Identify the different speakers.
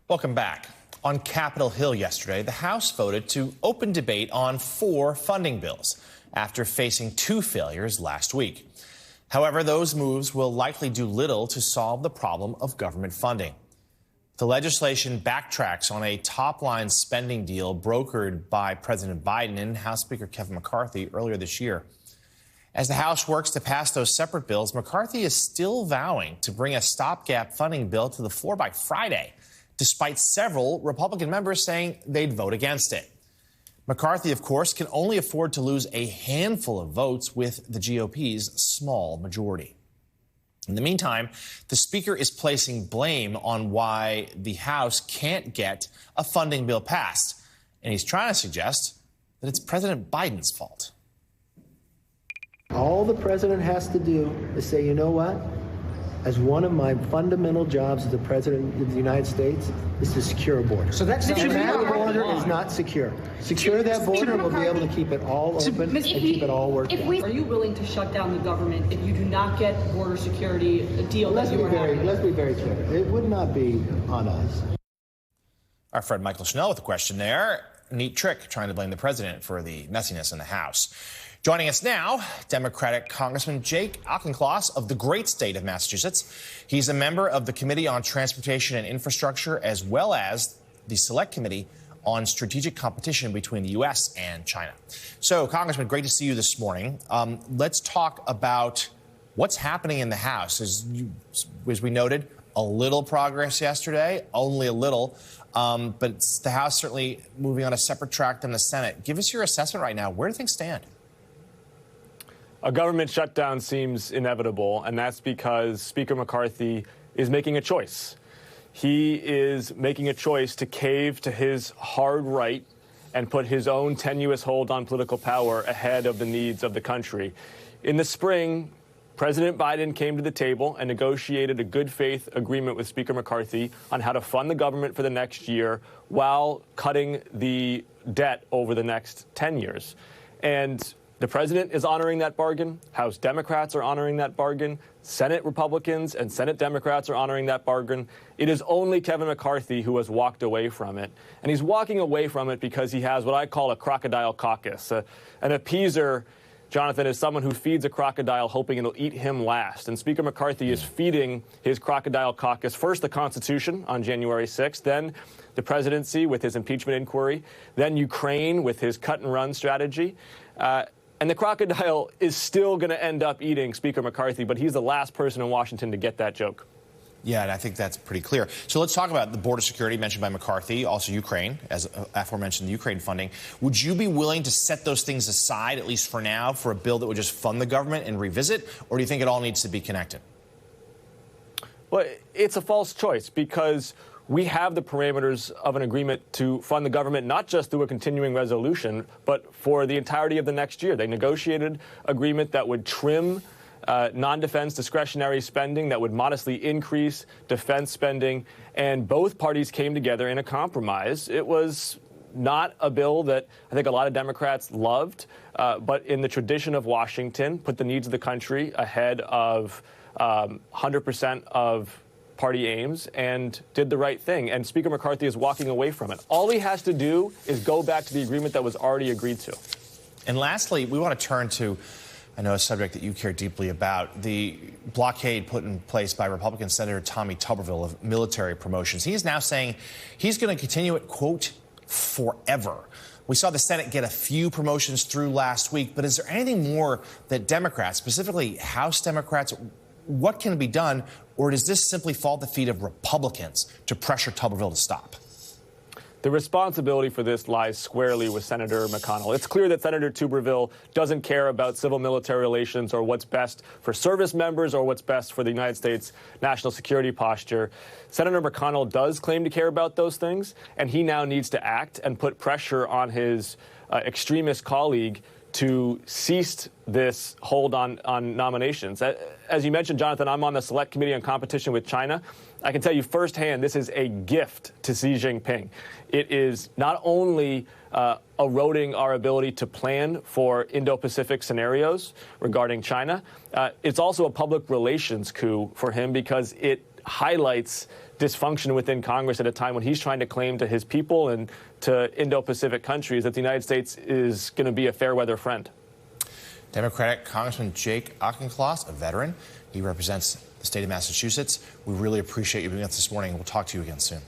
Speaker 1: Welcome back. On Capitol Hill yesterday, the House voted to open debate on 4 funding bills after facing 2 failures last week. However, those moves will likely do little to solve the problem of government funding. The legislation backtracks on a top-line spending deal brokered by President Biden and House Speaker Kevin McCarthy earlier this year. As the House works to pass those separate bills, McCarthy is still vowing to bring a stopgap funding bill to the floor by Friday, despite several Republican members saying they'd vote against it. McCarthy, of course, can only afford to lose a handful of votes with the GOP's small majority. In the meantime, the Speaker is placing blame on why the House can't get a funding bill passed, and he's trying to suggest that it's President Biden's fault.
Speaker 2: All the president has to do is say, you know what? As one of my fundamental jobs as the president of the United States is to secure a border.
Speaker 3: So that's
Speaker 2: and that border is not secure. Secure that border, we'll be able to keep it all open and keep it all working.
Speaker 4: Are you willing to shut down the government if you do not get border security deal that you are having?
Speaker 2: Let's be very clear. It would not be on us.
Speaker 1: Our friend Michael Schnell with a question there. Neat trick trying to blame the president for the messiness in the House. Joining us now, Democratic Congressman Jake Auchincloss of the great state of Massachusetts. He's a member of the Committee on Transportation and Infrastructure, as well as the Select Committee on Strategic Competition between the U.S. and China. So, Congressman, great to see you this morning. Let's talk about what's happening in the House. As we noted, a little progress yesterday, only a little, but it's the House certainly moving on a separate track than the Senate. Give us your assessment right now. Where do things stand?
Speaker 5: A government shutdown seems inevitable, and that's because Speaker McCarthy is making a choice. He is making a choice to cave to his hard right and put his own tenuous hold on political power ahead of the needs of the country. In the spring, President Biden came to the table and negotiated a good faith agreement with Speaker McCarthy on how to fund the government for the next year while cutting the debt over the next 10 years. And the president is honoring that bargain. House Democrats are honoring that bargain. Senate Republicans and Senate Democrats are honoring that bargain. It is only Kevin McCarthy who has walked away from it. And he's walking away from it because he has what I call a crocodile caucus. An appeaser, Jonathan, is someone who feeds a crocodile hoping it'll eat him last. And Speaker McCarthy is feeding his crocodile caucus first the Constitution on January 6th, then the presidency with his impeachment inquiry, then Ukraine with his cut-and-run strategy. And the crocodile is still going to end up eating Speaker McCarthy, but he's the last person in Washington to get that joke.
Speaker 1: Yeah, and I think that's pretty clear. So let's talk about the border security mentioned by McCarthy, also Ukraine, as aforementioned, the Ukraine funding. Would you be willing to set those things aside, at least for now, for a bill that would just fund the government and revisit, or do you think it all needs to be connected?
Speaker 5: Well, it's a false choice because we have the parameters of an agreement to fund the government, not just through a continuing resolution, but for the entirety of the next year. They negotiated an agreement that would trim non-defense discretionary spending, that would modestly increase defense spending, and both parties came together in a compromise. It was not a bill that I think a lot of Democrats loved, but in the tradition of Washington, put the needs of the country ahead of 100% of party aims and did the right thing. And Speaker McCarthy is walking away from it. All he has to do is go back to the agreement that was already agreed to.
Speaker 1: And lastly, we want to turn to, I know, a subject that you care deeply about, the blockade put in place by Republican Senator Tommy Tuberville of military promotions. He is now saying he's going to continue it, quote, forever. We saw the Senate get a few promotions through last week, but is there anything more that Democrats, specifically House Democrats, what can be done, or does this simply fall at the feet of Republicans to pressure Tuberville to stop?
Speaker 5: The responsibility for this lies squarely with Senator McConnell. It's clear that Senator Tuberville doesn't care about civil-military relations or what's best for service members or what's best for the United States national security posture. Senator McConnell does claim to care about those things, and he now needs to act and put pressure on his extremist colleague to cease this hold on nominations. As you mentioned, Jonathan, I'm on the Select Committee on Competition with China. I can tell you firsthand this is a gift to Xi Jinping. It is not only eroding our ability to plan for Indo-Pacific scenarios regarding China, it's also a public relations coup for him because it highlights dysfunction within Congress at a time when he's trying to claim to his people and to Indo-Pacific countries that the United States is going to be a fair weather friend.
Speaker 1: Democratic Congressman Jake Auchincloss, a veteran. He represents the state of Massachusetts. We really appreciate you being with us this morning. We'll talk to you again soon.